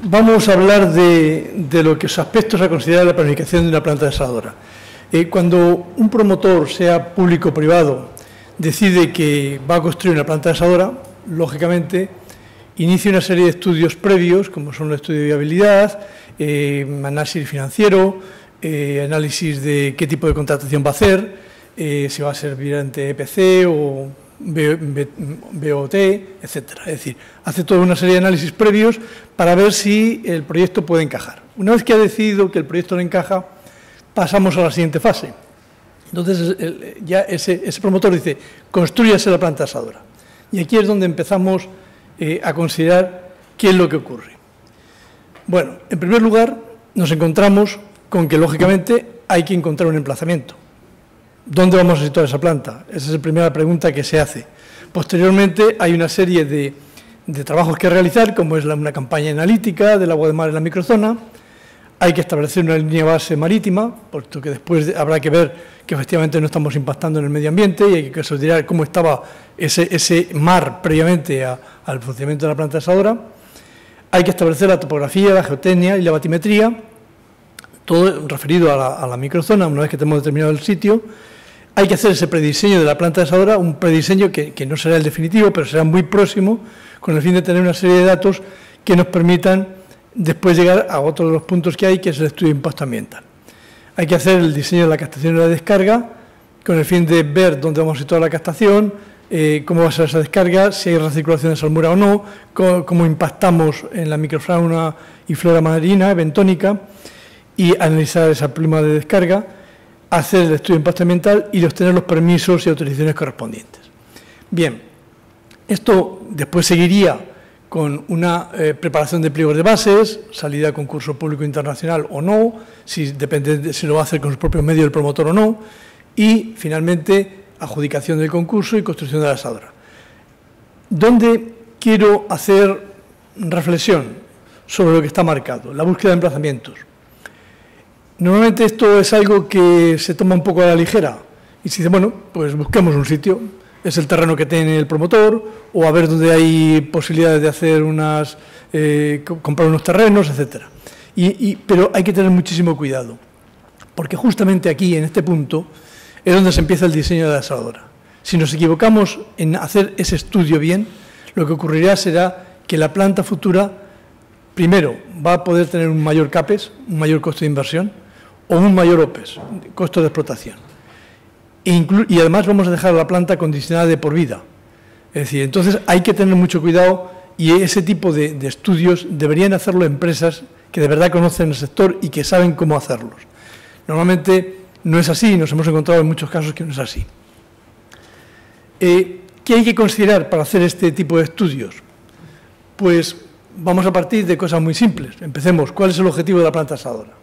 Vamos a hablar de lo que los aspectos a considerar en la planificación de una planta desaladora. Cuando un promotor, sea público o privado, decide que va a construir una planta desaladora, lógicamente inicia una serie de estudios previos, como son el estudio de viabilidad, análisis financiero, análisis de qué tipo de contratación va a hacer, si va a ser mediante EPC o BOT, etcétera. Es decir, hace toda una serie de análisis previos para ver si el proyecto puede encajar. Una vez que ha decidido que el proyecto no encaja, pasamos a la siguiente fase. Entonces, ya ese promotor dice, constrúyase la planta desaladora. Y aquí es donde empezamos a considerar qué es lo que ocurre. Bueno, en primer lugar, nos encontramos con que, lógicamente, hay que encontrar un emplazamiento. ¿Dónde vamos a situar esa planta? Esa es la primera pregunta que se hace. Posteriormente, hay una serie de trabajos que realizar, como es una campaña analítica del agua de mar en la microzona. Hay que establecer una línea base marítima, puesto que después habrá que ver que efectivamente no estamos impactando en el medio ambiente y hay que considerar cómo estaba ese mar previamente al funcionamiento de la planta desaladora. Hay que establecer la topografía, la geotecnia y la batimetría, todo referido a la microzona, una vez que tenemos determinado el sitio. Hay que hacer ese prediseño de la planta desaladora, un prediseño que no será el definitivo, pero será muy próximo, con el fin de tener una serie de datos que nos permitan después llegar a otro de los puntos que hay, que es el estudio de impacto ambiental. Hay que hacer el diseño de la captación y la descarga, con el fin de ver dónde vamos a situar la captación, cómo va a ser esa descarga, si hay recirculación de salmuera o no, cómo impactamos en la microfauna y flora marina, bentónica, y analizar esa pluma de descarga, hacer el estudio de impacto ambiental y obtener los permisos y autorizaciones correspondientes. Bien, esto después seguiría con una preparación de pliegos de bases, salida a concurso público internacional o no, depende de si lo va a hacer con sus propios medios el promotor o no, y finalmente adjudicación del concurso y construcción de la desaladora. ¿Dónde quiero hacer reflexión sobre lo que está marcado? La búsqueda de emplazamientos. Normalmente esto es algo que se toma un poco a la ligera y se dice, bueno, pues busquemos un sitio, es el terreno que tiene el promotor o a ver dónde hay posibilidades de hacer comprar unos terrenos, etcétera. Pero hay que tener muchísimo cuidado, porque justamente aquí, en este punto, es donde se empieza el diseño de la desaladora. Si nos equivocamos en hacer ese estudio bien, lo que ocurrirá será que la planta futura, primero, va a poder tener un mayor CAPEX, un mayor costo de inversión, o un mayor OPEX, costo de explotación. Y además vamos a dejar la planta condicionada de por vida. Es decir, entonces hay que tener mucho cuidado y ese tipo de estudios deberían hacerlo empresas que de verdad conocen el sector y que saben cómo hacerlos. Normalmente no es así, nos hemos encontrado en muchos casos que no es así. ¿Qué hay que considerar para hacer este tipo de estudios? Pues vamos a partir de cosas muy simples. Empecemos, ¿cuál es el objetivo de la planta desaladora?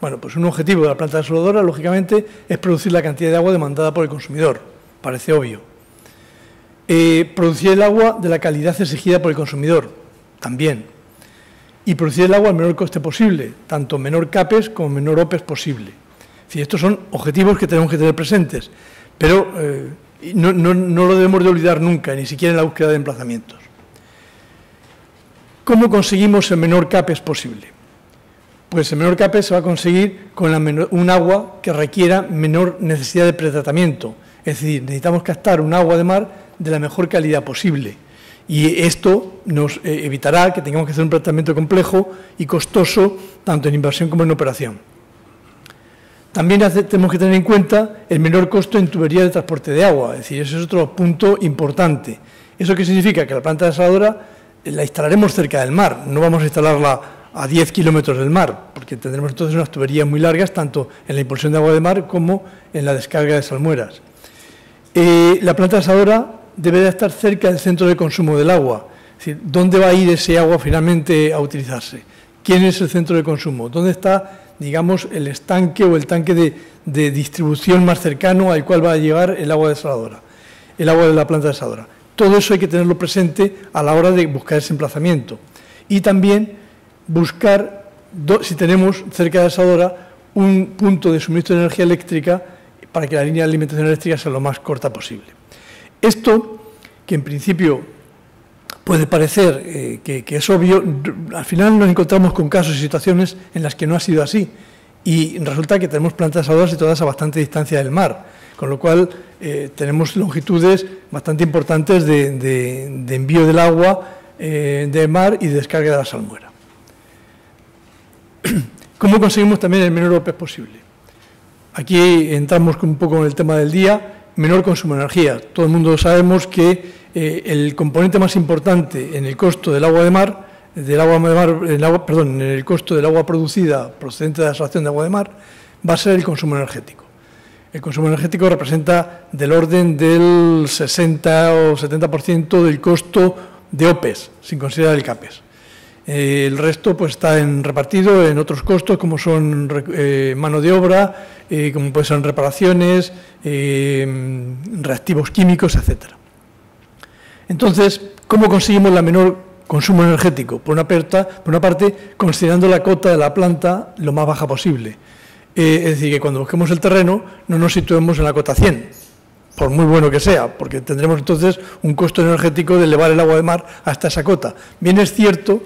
Bueno, pues un objetivo de la planta desaladora, lógicamente, es producir la cantidad de agua demandada por el consumidor. Parece obvio. Producir el agua de la calidad exigida por el consumidor, también. Y producir el agua al menor coste posible, tanto menor CAPEX como menor OPEX posible. Es decir, estos son objetivos que tenemos que tener presentes, pero no lo debemos de olvidar nunca, ni siquiera en la búsqueda de emplazamientos. ¿Cómo conseguimos el menor CAPEX posible? Pues el menor CAPEX se va a conseguir con un agua que requiera menor necesidad de pretratamiento. Es decir, necesitamos captar un agua de mar de la mejor calidad posible. Y esto nos evitará que tengamos que hacer un tratamiento complejo y costoso, tanto en inversión como en operación. También tenemos que tener en cuenta el menor costo en tubería de transporte de agua. Es decir, ese es otro punto importante. ¿Eso qué significa? Que la planta desaladora la instalaremos cerca del mar, no vamos a instalarla a 10 kilómetros del mar, porque tendremos entonces unas tuberías muy largas, tanto en la impulsión de agua de mar como en la descarga de salmueras. La planta desaladora deberá estar cerca del centro de consumo del agua, es decir, ¿dónde va a ir ese agua finalmente a utilizarse? ¿Quién es el centro de consumo? ¿Dónde está, digamos, el estanque o el tanque de distribución más cercano al cual va a llegar el agua desaladora, el agua de la planta desaladora? Todo eso hay que tenerlo presente a la hora de buscar ese emplazamiento. Y también buscar, si tenemos cerca de la desaladora, un punto de suministro de energía eléctrica para que la línea de alimentación eléctrica sea lo más corta posible. Esto, que en principio puede parecer que es obvio, al final nos encontramos con casos y situaciones en las que no ha sido así. Y resulta que tenemos plantas desaladadoras situadas a bastante distancia del mar, con lo cual tenemos longitudes bastante importantes de envío del agua del mar y de descarga de la salmuera. ¿Cómo conseguimos también el menor OPEX posible? Aquí entramos un poco en el tema del día, menor consumo de energía. Todo el mundo sabemos que el componente más importante en el costo del agua de mar, en el costo del agua producida procedente de la extracción de agua de mar, va a ser el consumo energético. El consumo energético representa del orden del 60 o 70% del costo de OPEX, sin considerar el CAPEX. El resto pues está repartido en otros costos como son mano de obra, como pueden ser reparaciones, reactivos químicos, etc. Entonces, ¿cómo conseguimos la menor consumo energético? Por una parte, considerando la cota de la planta lo más baja posible. Es decir, que cuando busquemos el terreno no nos situemos en la cota 100, por muy bueno que sea, porque tendremos entonces un costo energético de elevar el agua de mar hasta esa cota. Bien es cierto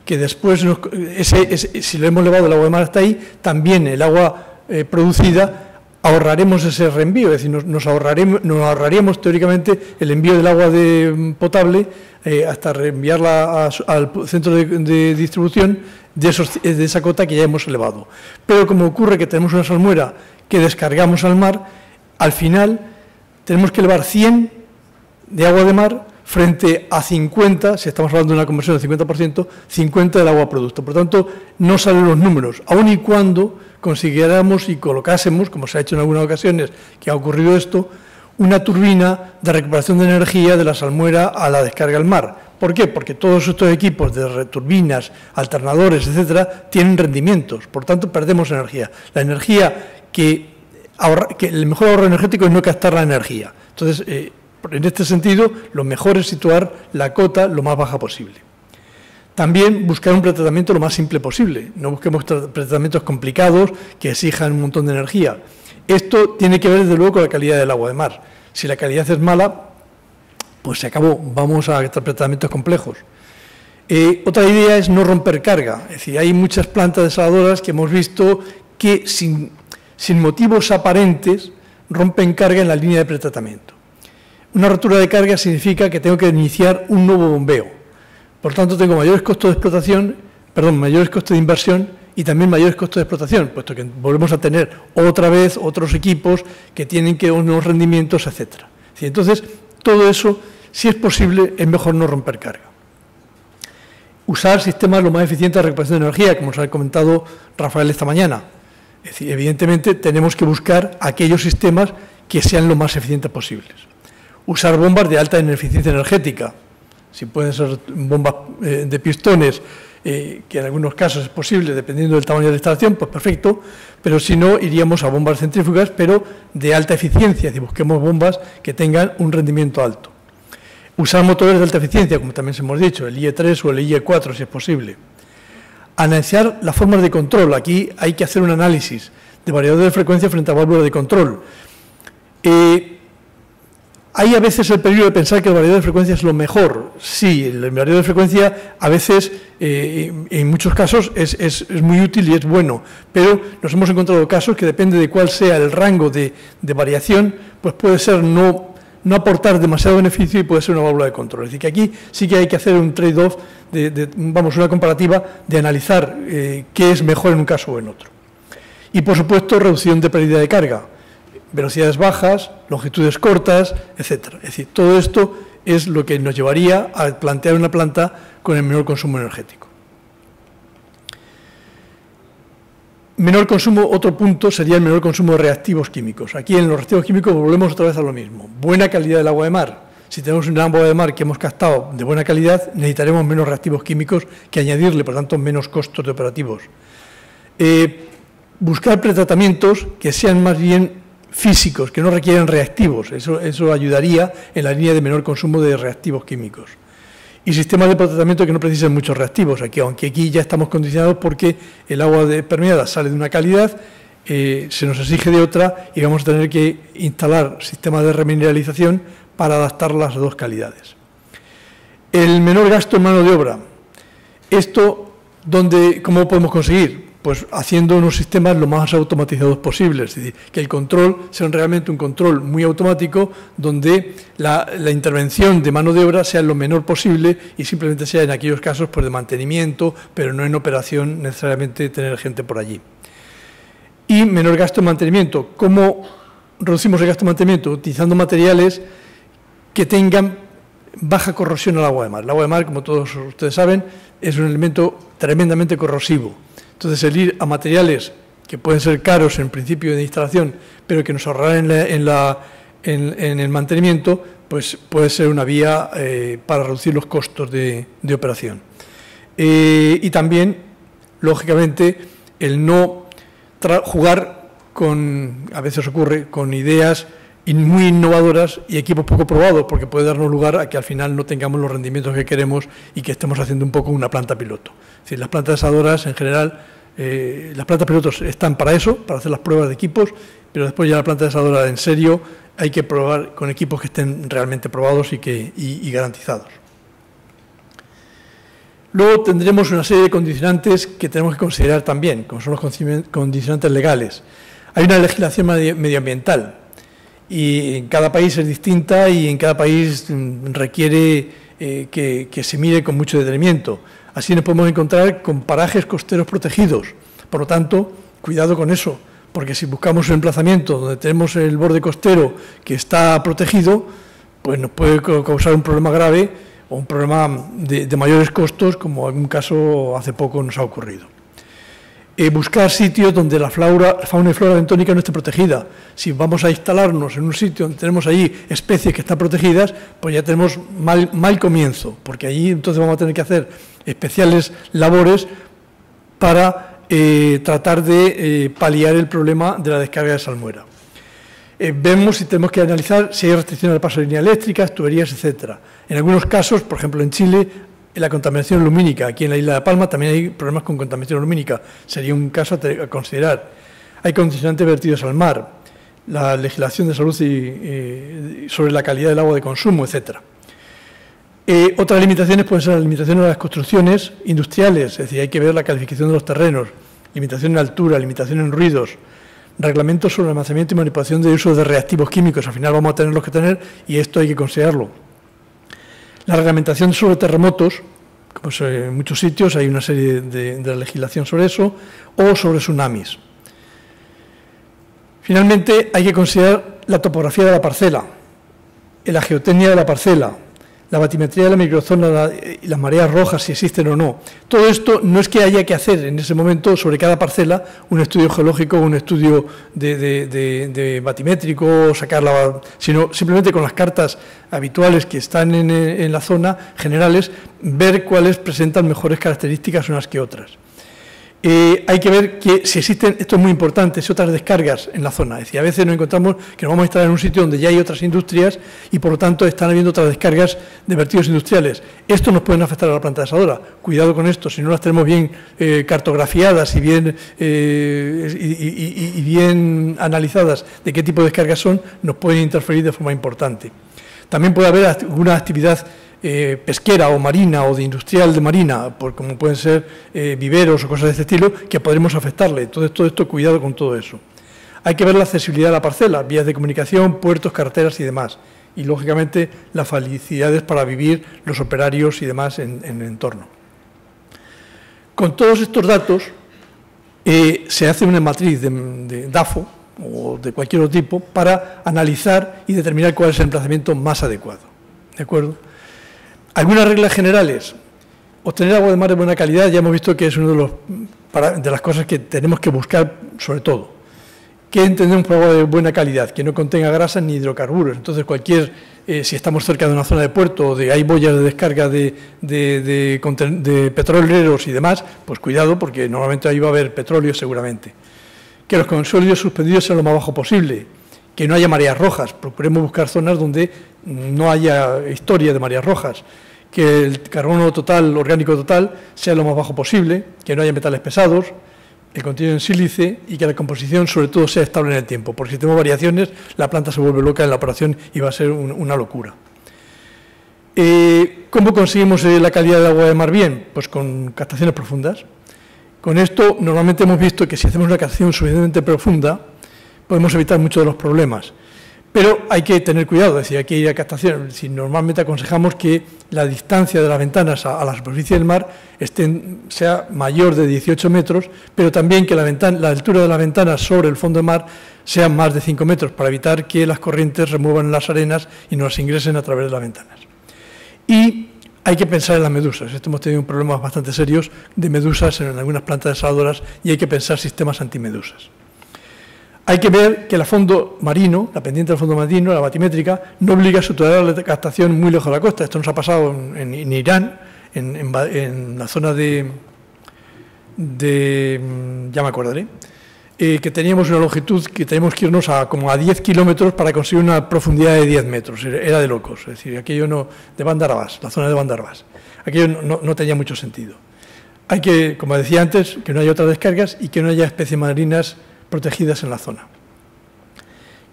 que después, si lo hemos elevado el agua de mar hasta ahí, también el agua producida ahorraremos ese reenvío, es decir, nos ahorraríamos teóricamente el envío del agua potable hasta reenviarla al centro de distribución de esa cota que ya hemos elevado. Pero como ocurre que tenemos una salmuera que descargamos al mar, al final tenemos que elevar 100 de agua de mar frente a 50, si estamos hablando de una conversión del 50%, 50 del agua producto. Por tanto, no salen los números, aun y cuando consiguiéramos y colocásemos, como se ha hecho en algunas ocasiones que ha ocurrido esto, una turbina de recuperación de energía de la salmuera a la descarga al mar. ¿Por qué? Porque todos estos equipos de turbinas, alternadores, etcétera, tienen rendimientos, por tanto perdemos energía. La energía que el mejor ahorro energético es no captar la energía. Entonces, en este sentido, lo mejor es situar la cota lo más baja posible. También buscar un pretratamiento lo más simple posible. No busquemos pretratamientos complicados que exijan un montón de energía. Esto tiene que ver, desde luego, con la calidad del agua de mar. Si la calidad es mala, pues se acabó. Vamos a tratamientos complejos. Otra idea es no romper carga. Es decir, hay muchas plantas desaladoras que hemos visto que, sin motivos aparentes, rompen carga en la línea de pretratamiento. Una rotura de carga significa que tengo que iniciar un nuevo bombeo. Por tanto, tengo mayores costos de explotación, mayores costos de inversión y también mayores costos de explotación, puesto que volvemos a tener otra vez otros equipos que tienen unos rendimientos, etc. Entonces, todo eso, si es posible, es mejor no romper carga. Usar sistemas lo más eficientes de recuperación de energía, como os ha comentado Rafael esta mañana. Es decir, evidentemente, tenemos que buscar aquellos sistemas que sean lo más eficientes posibles. Usar bombas de alta eficiencia energética. Si pueden ser bombas de pistones, que en algunos casos es posible, dependiendo del tamaño de la instalación, pues perfecto, pero si no, iríamos a bombas centrífugas, pero de alta eficiencia, y busquemos bombas que tengan un rendimiento alto. Usar motores de alta eficiencia, como también hemos dicho, el IE3 o el IE4, si es posible. Analizar las formas de control. Aquí hay que hacer un análisis de variador de frecuencia frente a válvulas de control. Hay a veces el peligro de pensar que el variador de frecuencia es lo mejor. Sí, el variador de frecuencia a veces, en muchos casos, es muy útil y es bueno, pero nos hemos encontrado casos que depende de cuál sea el rango de variación, pues puede ser no aportar demasiado beneficio y puede ser una válvula de control. Es decir, que aquí sí que hay que hacer un trade-off, una comparativa de analizar qué es mejor en un caso o en otro. Y, por supuesto, reducción de pérdida de carga. Velocidades bajas, longitudes cortas, etc. Es decir, todo esto es lo que nos llevaría a plantear una planta con el menor consumo energético. Menor consumo, otro punto sería el menor consumo de reactivos químicos. Aquí en los reactivos químicos volvemos otra vez a lo mismo. Buena calidad del agua de mar. Si tenemos un agua de mar que hemos captado de buena calidad, necesitaremos menos reactivos químicos que añadirle, por tanto, menos costos de operativos. Buscar pretratamientos que sean más bien físicos, que no requieren reactivos. Eso ayudaría en la línea de menor consumo de reactivos químicos. Y sistemas de pretratamiento que no precisen muchos reactivos, aunque aquí ya estamos condicionados porque el agua permeada sale de una calidad, se nos exige de otra y vamos a tener que instalar sistemas de remineralización para adaptar las dos calidades. El menor gasto en mano de obra. Esto, ¿cómo podemos conseguir? Pues haciendo unos sistemas lo más automatizados posibles, es decir, que el control sea realmente un control muy automático, donde la intervención de mano de obra sea lo menor posible y simplemente sea en aquellos casos pues, de mantenimiento, pero no en operación necesariamente tener gente por allí. Y menor gasto en mantenimiento. ¿Cómo reducimos el gasto en mantenimiento? Utilizando materiales que tengan baja corrosión al agua de mar. El agua de mar, como todos ustedes saben, es un elemento tremendamente corrosivo. Entonces, el ir a materiales que pueden ser caros en principio de instalación, pero que nos ahorrarán en el mantenimiento, pues puede ser una vía para reducir los costos de operación. Y también, lógicamente, el no jugar con, a veces ocurre, con ideas muy innovadoras y equipos poco probados, porque puede darnos lugar a que al final no tengamos los rendimientos que queremos y que estemos haciendo un poco una planta piloto. Es decir, las plantas desadoras en general, las plantas pilotos están para eso, para hacer las pruebas de equipos, pero después ya la planta desadoradora en serio hay que probar con equipos que estén realmente probados y garantizados. Luego tendremos una serie de condicionantes que tenemos que considerar también, como son los condicionantes legales. Hay una legislación medioambiental, y en cada país es distinta y en cada país requiere que se mire con mucho detenimiento. Así nos podemos encontrar con parajes costeros protegidos. Por lo tanto, cuidado con eso, porque si buscamos un emplazamiento donde tenemos el borde costero que está protegido, pues nos puede causar un problema grave o un problema de mayores costos, como en un caso hace poco nos ha ocurrido. Buscar sitios donde la fauna y flora bentónica no esté protegida. Si vamos a instalarnos en un sitio donde tenemos allí especies que están protegidas, pues ya tenemos mal comienzo, porque allí entonces vamos a tener que hacer especiales labores para tratar de paliar el problema de la descarga de salmuera. Vemos si tenemos que analizar si hay restricciones al paso de líneas eléctricas, tuberías, etcétera. En algunos casos, por ejemplo en Chile, la contaminación lumínica, aquí en la isla de Palma también hay problemas con contaminación lumínica, sería un caso a considerar. Hay condicionantes vertidos al mar, la legislación de salud sobre la calidad del agua de consumo, etcétera. Otras limitaciones pueden ser las limitaciones a las construcciones industriales, es decir, hay que ver la calificación de los terrenos, limitación en altura, limitación en ruidos, reglamentos sobre el almacenamiento y manipulación de uso de reactivos químicos, al final vamos a tenerlos que tener y esto hay que considerarlo. La reglamentación sobre terremotos, pues en muchos sitios hay una serie de legislación sobre eso, o sobre tsunamis. Finalmente, hay que considerar la topografía de la parcela, la geotecnia de la parcela, la batimetría de la microzona y las mareas rojas, si existen o no. Todo esto no es que haya que hacer en ese momento sobre cada parcela un estudio geológico, un estudio de batimétrico, sino simplemente con las cartas habituales que están en la zona, generales, ver cuáles presentan mejores características unas que otras. Hay que ver que si existen, esto es muy importante, si otras descargas en la zona. Es decir, a veces nos encontramos que nos vamos a instalar en un sitio donde ya hay otras industrias y por lo tanto están habiendo otras descargas de vertidos industriales. Esto nos puede afectar a la planta desaladora. Cuidado con esto, si no las tenemos bien cartografiadas y bien analizadas de qué tipo de descargas son, nos pueden interferir de forma importante. También puede haber alguna actividad pesquera o marina o de industrial de marina, como pueden ser viveros o cosas de este estilo, que podremos afectarle. Entonces, todo esto, cuidado con todo eso. Hay que ver la accesibilidad de la parcela, vías de comunicación, puertos, carreteras y demás. Y, lógicamente, las facilidades para vivir los operarios y demás en el entorno. Con todos estos datos, se hace una matriz de DAFO o de cualquier otro tipo para analizar y determinar cuál es el emplazamiento más adecuado. ¿De acuerdo? Algunas reglas generales. Obtener agua de mar de buena calidad ya hemos visto que es una de las cosas que tenemos que buscar sobre todo. ¿Qué entendemos por agua de buena calidad? Que no contenga grasas ni hidrocarburos. Entonces, si estamos cerca de una zona de puerto o hay boyas de descarga de petroleros y demás, pues cuidado porque normalmente ahí va a haber petróleo seguramente. Que los consolidos suspendidos sean lo más bajo posible. Que no haya mareas rojas. Procuremos buscar zonas donde no haya historia de mareas rojas. Que el carbono total, orgánico total, sea lo más bajo posible, que no haya metales pesados, el contenido en sílice y que la composición sobre todo sea estable en el tiempo, porque si tenemos variaciones la planta se vuelve loca en la operación y va a ser una locura. ¿Cómo conseguimos la calidad del agua de mar bien? Pues con captaciones profundas. Con esto, normalmente hemos visto que si hacemos una captación suficientemente profunda, podemos evitar muchos de los problemas. Pero hay que tener cuidado, es decir, hay que ir a captación. Si normalmente aconsejamos que la distancia de las ventanas a la superficie del mar sea mayor de 18 metros, pero también que la altura de las ventanas sobre el fondo del mar sea más de 5 metros, para evitar que las corrientes remuevan las arenas y nos las ingresen a través de las ventanas. Y hay que pensar en las medusas. Hemos tenido problemas bastante serios de medusas en algunas plantas desaladoras y hay que pensar sistemas antimedusas. Hay que ver que el fondo marino, la pendiente del fondo marino, la batimétrica, no obliga a saturar la captación muy lejos de la costa. Esto nos ha pasado en Irán, en la zona ya me acordaré, que teníamos una longitud que teníamos que irnos como a 10 kilómetros para conseguir una profundidad de 10 metros. Era de locos, es decir, aquello no, de Bandar Abbas, la zona de Bandar Abbas. Aquello no tenía mucho sentido. Hay que, como decía antes, que no haya otras descargas y que no haya especies marinas protegidas en la zona.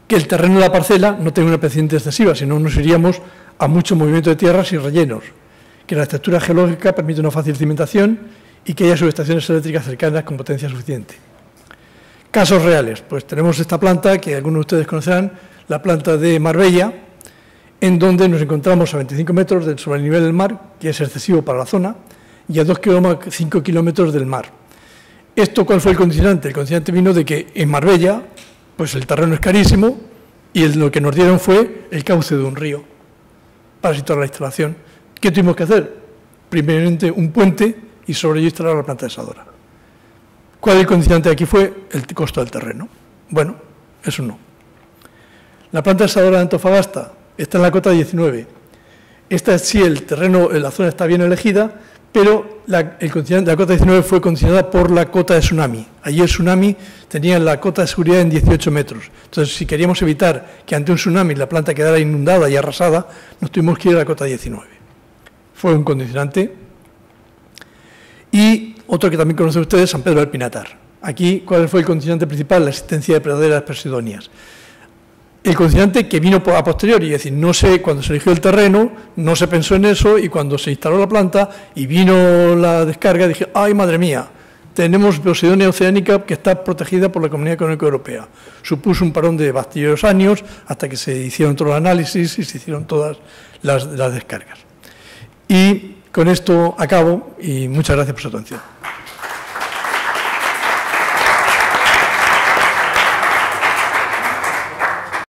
Que el terreno de la parcela no tenga una pendiente excesiva, sino nos iríamos a mucho movimiento de tierras y rellenos. Que la estructura geológica permite una fácil cimentación y que haya subestaciones eléctricas cercanas con potencia suficiente. Casos reales, pues tenemos esta planta que algunos de ustedes conocerán, la planta de Marbella, en donde nos encontramos a 25 metros sobre el nivel del mar, que es excesivo para la zona, y a 2,5 kilómetros del mar. ¿Cuál fue el condicionante? El condicionante vino de que en Marbella, pues el terreno es carísimo y lo que nos dieron fue el cauce de un río para situar la instalación. ¿Qué tuvimos que hacer? Primeramente un puente y sobre ello instalar la planta desaladora. ¿Cuál es el condicionante aquí? Fue el costo del terreno. Bueno, eso no. La planta desaladora de Antofagasta está en la cota 19. Sí, el terreno, la zona está bien elegida, pero la cota 19 fue condicionada por la cota de tsunami. Allí el tsunami tenía la cota de seguridad en 18 metros. Entonces, si queríamos evitar que ante un tsunami la planta quedara inundada y arrasada, nos tuvimos que ir a la cota 19. Fue un condicionante. Y otro que también conocen ustedes, San Pedro del Pinatar. Aquí, ¿cuál fue el condicionante principal? La existencia de praderas persidonias. El condicionante que vino a posteriori, es decir, no sé, cuando se eligió el terreno, no se pensó en eso y cuando se instaló la planta y vino la descarga, dije, ¡ay, madre mía! Tenemos Posidonia oceánica que está protegida por la Comunidad Económica Europea. Supuso un parón de bastantes años hasta que se hicieron todos los análisis y se hicieron todas las descargas. Y con esto acabo y muchas gracias por su atención.